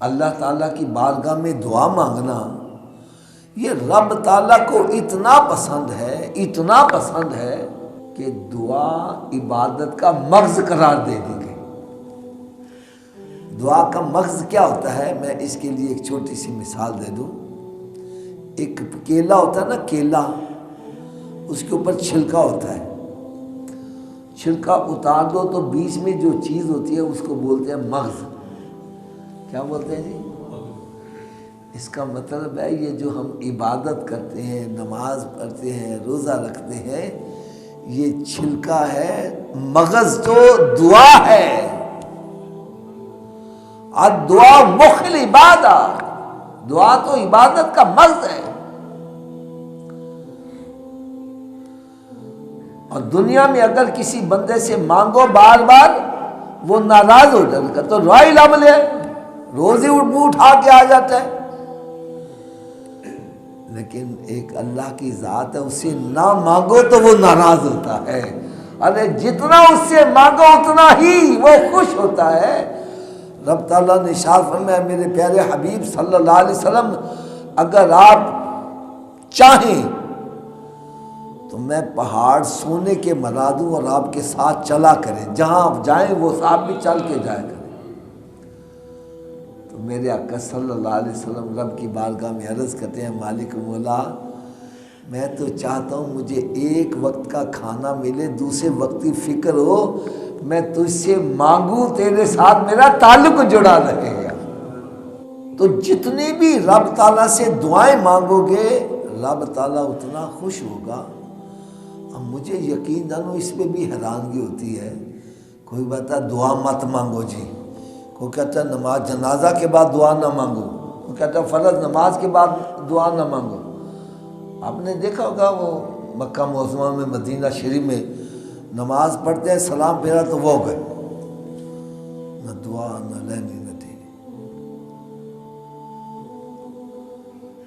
اللہ تعالیٰ کی بارگاہ میں دعا مانگنا یہ رب تعالیٰ کو اتنا پسند ہے کہ دعا عبادت کا مغز قرار دے دی گئی۔ دعا کا مغز کیا ہوتا ہے؟ میں اس کے لیے ایک چھوٹی سی مثال دے دوں۔ ایک کیلا ہوتا ہے نا، کیلا، اس کے اوپر چھلکا ہوتا ہے، چھلکا اتار دو تو بیچ میں جو چیز ہوتی ہے اس کو بولتے ہیں مغز۔ کیا بولتے ہیں جی؟ اس کا مطلب ہے یہ جو ہم عبادت کرتے ہیں، نماز پڑھتے ہیں، روزہ رکھتے ہیں، یہ چھلکا ہے، مغز تو دعا ہے۔ الدعا مخ العبادہ، دعا تو عبادت کا مغز ہے۔ اور دنیا میں اگر کسی بندے سے مانگو بار بار، وہ ناراض ہو جائے گا تو روائی لمل ہے، روز ہی منہ اٹھا کے آ جاتا ہے۔ لیکن ایک اللہ کی ذات ہے، اس سے نہ مانگو تو وہ ناراض ہوتا ہے، ارے جتنا اس سے مانگو اتنا ہی وہ خوش ہوتا ہے۔ رب تعالیٰ نے ارشاد فرمایا، میرے پیارے حبیب صلی اللہ علیہ وسلم، اگر آپ چاہیں تو میں پہاڑ سونے کے بنا دوں اور آپ کے ساتھ چلا کریں، جہاں آپ جائیں وہ آپ بھی چل کے جایا کریں۔ تو میرے آقا صلی اللہ علیہ وسلم رب کی بارگاہ میں عرض کرتے ہیں، مالک مولا، میں تو چاہتا ہوں مجھے ایک وقت کا کھانا ملے، دوسرے وقت کی فکر ہو، میں تجھ سے مانگوں، تیرے ساتھ میرا تعلق جڑا رہے گا۔ تو جتنی بھی رب تعالیٰ سے دعائیں مانگو گے، رب تعالیٰ اتنا خوش ہوگا۔ اب مجھے یقین جانو اس پہ بھی حیرانگی ہوتی ہے، کوئی بتا دعا مت مانگو جی، کوئی کہتا ہے نماز جنازہ کے بعد دعا نہ مانگو، کوئی کہتا ہے فرض نماز کے بعد دعا نہ مانگو۔ آپ نے دیکھا ہوگا وہ مکہ معظمہ میں، مدینہ شریف میں نماز پڑھتے ہیں، سلام پھیرا تو وہ گئے، نہ دعا نہ لینی نہ دینی۔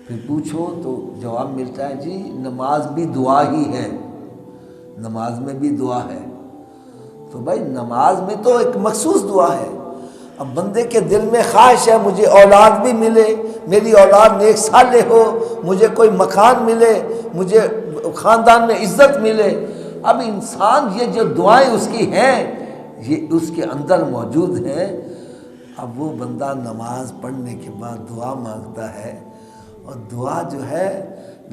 پھر پوچھو تو جواب ملتا ہے جی نماز بھی دعا ہی ہے، نماز میں بھی دعا ہے۔ تو بھائی نماز میں تو ایک مخصوص دعا ہے۔ اب بندے کے دل میں خواہش ہے مجھے اولاد بھی ملے، میری اولاد نیک صالح ہو، مجھے کوئی مکان ملے، مجھے خاندان میں عزت ملے۔ اب انسان یہ جو دعائیں اس کی ہیں یہ اس کے اندر موجود ہیں۔ اب وہ بندہ نماز پڑھنے کے بعد دعا مانگتا ہے، اور دعا جو ہے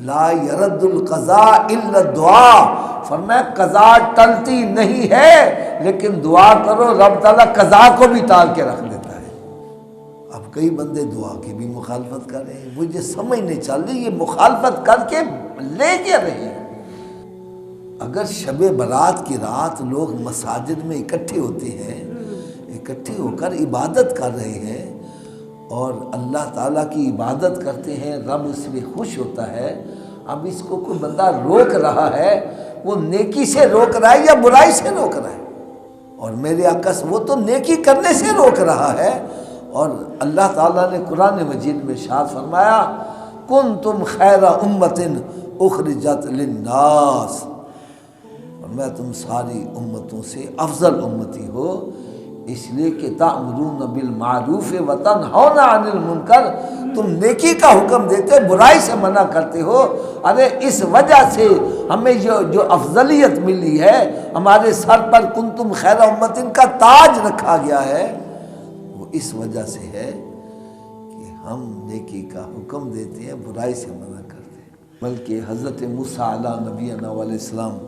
لا يرد القضاء الا الدعاء، فرمایا قضا ٹلتی نہیں ہے لیکن دعا کرو، رب تعالیٰ قضا کو بھی ٹال کے رکھ دیتا ہے۔ اب کئی بندے دعا کی بھی مخالفت کر رہے ہیں، مجھے سمجھ نہیں چل رہی یہ مخالفت کر کے لے کیا رہے ہیں۔ اگر شب برات کی رات لوگ مساجد میں اکٹھے ہوتے ہیں، اکٹھے ہو کر عبادت کر رہے ہیں اور اللہ تعالیٰ کی عبادت کرتے ہیں، رب اس میں خوش ہوتا ہے، اب اس کو کوئی بندہ روک رہا ہے، وہ نیکی سے روک رہا ہے یا برائی سے روک رہا ہے؟ اور میرے آقا وہ تو نیکی کرنے سے روک رہا ہے۔ اور اللہ تعالیٰ نے قرآن مجید میں ارشاد فرمایا، کنتم خیر امۃ اخرجت للناس، اور میں تم ساری امتوں سے افضل امتی ہو، اس لیے کہ تأمرون بالمعروف وتنہون عن المنکر، تم نیکی کا حکم دیتے برائی سے منع کرتے ہو۔ ارے اس وجہ سے ہمیں جو افضلیت ملی ہے، ہمارے سر پر کنتم خیر امت کا تاج رکھا گیا ہے، وہ اس وجہ سے ہے کہ ہم نیکی کا حکم دیتے ہیں، برائی سے منع کرتے ہیں۔ بلکہ حضرت موسیٰ علیہ نبینا علیہ السلام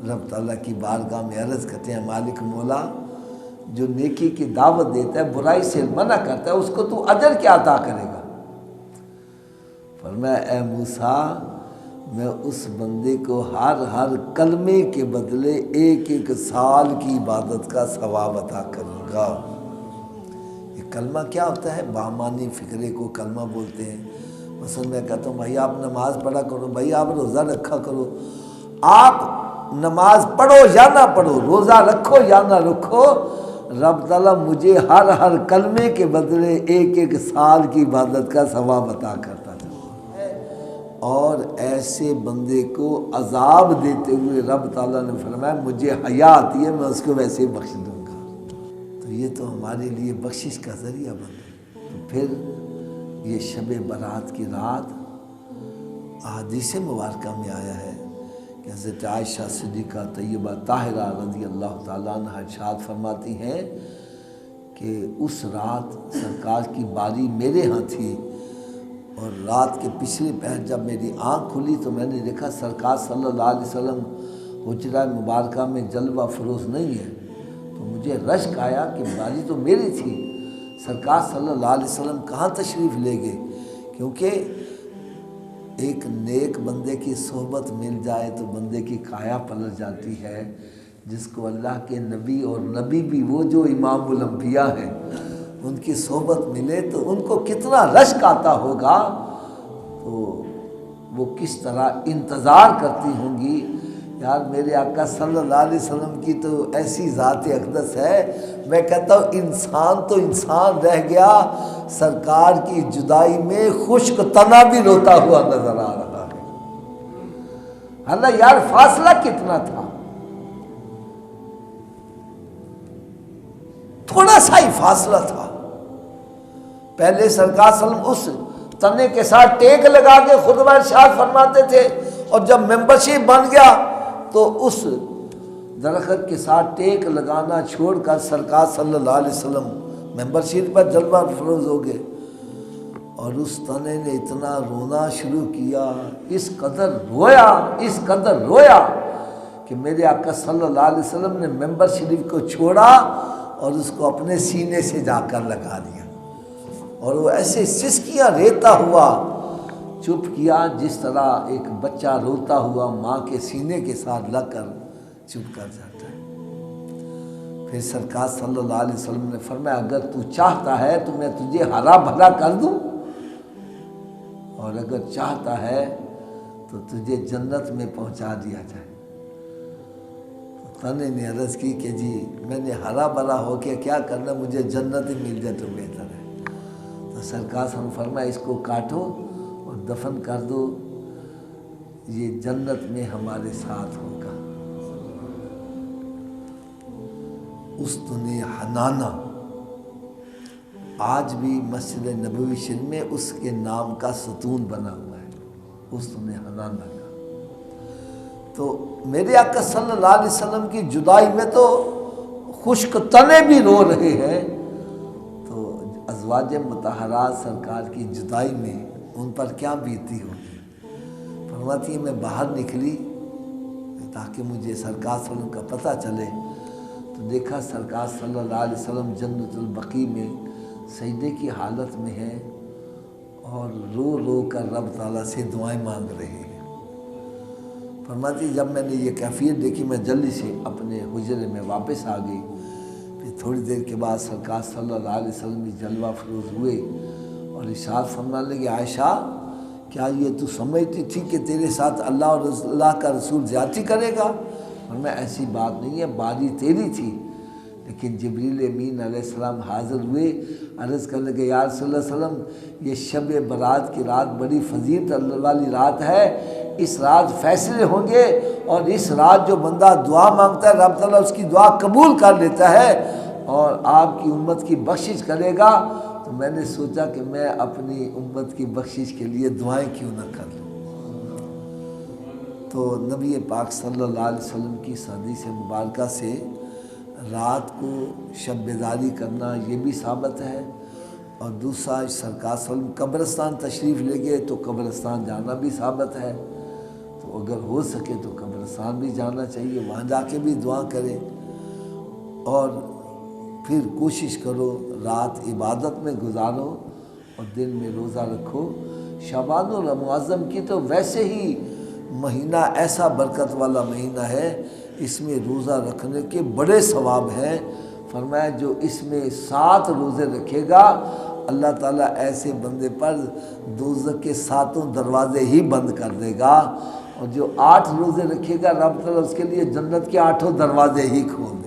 رب تعالیٰ کی بارگاہ میں عرض کرتے ہیں، مالک مولا، جو نیکی کی دعوت دیتا ہے برائی سے منع کرتا ہے، اس کو تو اجر کیا عطا کرے گا؟ فرمایا اے موسیٰ، میں اس بندے کو ہر کلمے کے بدلے ایک سال کی عبادت کا ثواب عطا کروں گا۔ یہ کلمہ کیا ہوتا ہے؟ بامانی فکرے کو کلمہ بولتے ہیں۔ مثلا میں کہتا ہوں بھائی آپ نماز پڑھا کرو، بھائی آپ روزہ رکھا کرو، آپ نماز پڑھو یا نہ پڑھو، روزہ رکھو یا نہ رکھو، رب تعالیٰ مجھے ہر کلمے کے بدلے ایک سال کی عبادت کا ثواب عطا کرتا ہے۔ اور ایسے بندے کو عذاب دیتے ہوئے رب تعالیٰ نے فرمایا مجھے حیا آتی ہے، میں اس کو ویسے ہی بخش دوں گا۔ تو یہ تو ہمارے لیے بخشش کا ذریعہ بن گیا۔ تو پھر یہ شب برات کی رات احادیث مبارکہ میں آیا ہے کہ حضرت عائشہ صدیقہ طیبہ طاہرہ رضی اللہ تعالیٰ عنہ ارشاد فرماتی ہیں کہ اس رات سرکار کی باری میرے ہاں تھی، اور رات کے پچھلے پہر جب میری آنکھ کھلی تو میں نے دیکھا سرکار صلی اللہ علیہ وسلم حجرہ مبارکہ میں جلوہ فروز نہیں ہے، تو مجھے رشک آیا کہ باری تو میری تھی، سرکار صلی اللہ علیہ وسلم کہاں تشریف لے گئے؟ کیونکہ ایک نیک بندے کی صحبت مل جائے تو بندے کی کایا پلٹ جاتی ہے، جس کو اللہ کے نبی، اور نبی بھی وہ جو امام الانبیاء ہیں، ان کی صحبت ملے تو ان کو کتنا رشک آتا ہوگا، تو وہ کس طرح انتظار کرتی ہوں گی، یار میرے آقا صلی اللہ علیہ وسلم کی تو ایسی ذات اقدس ہے، میں کہتا ہوں انسان تو انسان رہ گیا، سرکار کی جدائی میں خشک تنا بھی روتا ہوا نظر آ رہا ہے۔ اللہ یار فاصلہ کتنا تھا، تھوڑا سا ہی فاصلہ تھا۔ پہلے سرکار صلی اللہ علیہ وسلم اس تنے کے ساتھ ٹیک لگا کے خطبہ ارشاد فرماتے تھے، اور جب ممبرشپ بن گیا تو اس درخت کے ساتھ ٹیک لگانا چھوڑ کر سرکار صلی اللہ علیہ وسلم ممبرشپ پر جلوہ فروز ہو گئے، اور اس تنے نے اتنا رونا شروع کیا، اس قدر رویا کہ میرے آقا صلی اللہ علیہ وسلم نے ممبر شریف کو چھوڑا اور اس کو اپنے سینے سے جا کر لگا دیا، اور وہ ایسے سسکیاں ریتا ہوا چپ کیا جس طرح ایک بچہ روتا ہوا ماں کے سینے کے ساتھ لگ کر چپ کر جاتا ہے۔ پھر سرکار صلی اللہ علیہ وسلم نے فرمایا اگر تو چاہتا ہے تو میں تجھے ہرا بھرا کر دوں، اور اگر چاہتا ہے تو تجھے جنت میں پہنچا دیا جائے۔ تنے نے عرض کی کہ جی میں نے ہرا بھرا ہو کے کیا کرنا، مجھے جنت ہی مل جائے تو بہتر ہے۔ تو سرکار صلی اللہ علیہ وسلم فرمایا اس کو کاٹو اور دفن کر دو، یہ جنت میں ہمارے ساتھ ہوگا۔ استن حنانہ آج بھی مسجد نبوی شریف میں اس کے نام کا ستون بنا ہوا ہے، استن حنانہ کا۔ تو میرے آقا صلی اللہ علیہ وسلم کی جدائی میں تو خشک تنے بھی رو رہے ہیں، تو ازواج مطہرات سرکار کی جدائی میں ان پر کیا بیتی ہوگی۔ فرماتی ہے میں باہر نکلی تاکہ مجھے سرکار صلی اللہ علیہ وسلم کا پتہ چلے، تو دیکھا سرکار صلی اللہ علیہ وسلم جنت البقیع میں سجدے کی حالت میں ہے، اور رو رو کر رب تعالیٰ سے دعائیں مانگ رہے ہیں۔ فرماتی جب میں نے یہ کیفیت دیکھی میں جلدی سے اپنے حجرے میں واپس آ گئی۔ پھر تھوڑی دیر کے بعد سرکار صلی اللہ علیہ وسلم بھی جلوہ فروز ہوئے، اور ارشاد فرمانے لگے عائشہ کیا یہ تو سمجھتی تھی کہ تیرے ساتھ اللہ اور اللہ کا رسول زیادتی کرے گا؟ اور میں ایسی بات نہیں ہے، باری تیری تھی، لیکن جبریل امین علیہ السلام حاضر ہوئے، عرض کرنے لگے یا رسول اللہ صلی اللہ علیہ وسلم یہ شب برات کی رات بڑی فضیلت والی رات ہے، اس رات فیصلے ہوں گے، اور اس رات جو بندہ دعا مانگتا ہے رب تعالیٰ اس کی دعا قبول کر لیتا ہے اور آپ کی امت کی بخشش کرے گا۔ تو میں نے سوچا کہ میں اپنی امت کی بخشش کے لیے دعائیں کیوں نہ کر لوں۔ تو نبی پاک صلی اللہ علیہ وسلم کی حدیث مبارکہ سے رات کو شب بیداری کرنا یہ بھی ثابت ہے، اور دوسرا سرکار صلی اللہ علیہ وسلم قبرستان تشریف لے گئے تو قبرستان جانا بھی ثابت ہے، تو اگر ہو سکے تو قبرستان بھی جانا چاہیے، وہاں جا کے بھی دعا کریں، اور پھر کوشش کرو رات عبادت میں گزارو اور دن میں روزہ رکھو۔ شعبان المعظم کی تو ویسے ہی مہینہ ایسا برکت والا مہینہ ہے، اس میں روزہ رکھنے کے بڑے ثواب ہیں۔ فرمایا جو اس میں 7 روزے رکھے گا اللہ تعالیٰ ایسے بندے پر دوزخ کے 7 دروازے ہی بند کر دے گا، اور جو 8 روزے رکھے گا رب تعالیٰ اس کے لیے جنت کے 8 دروازے ہی کھول دے گا۔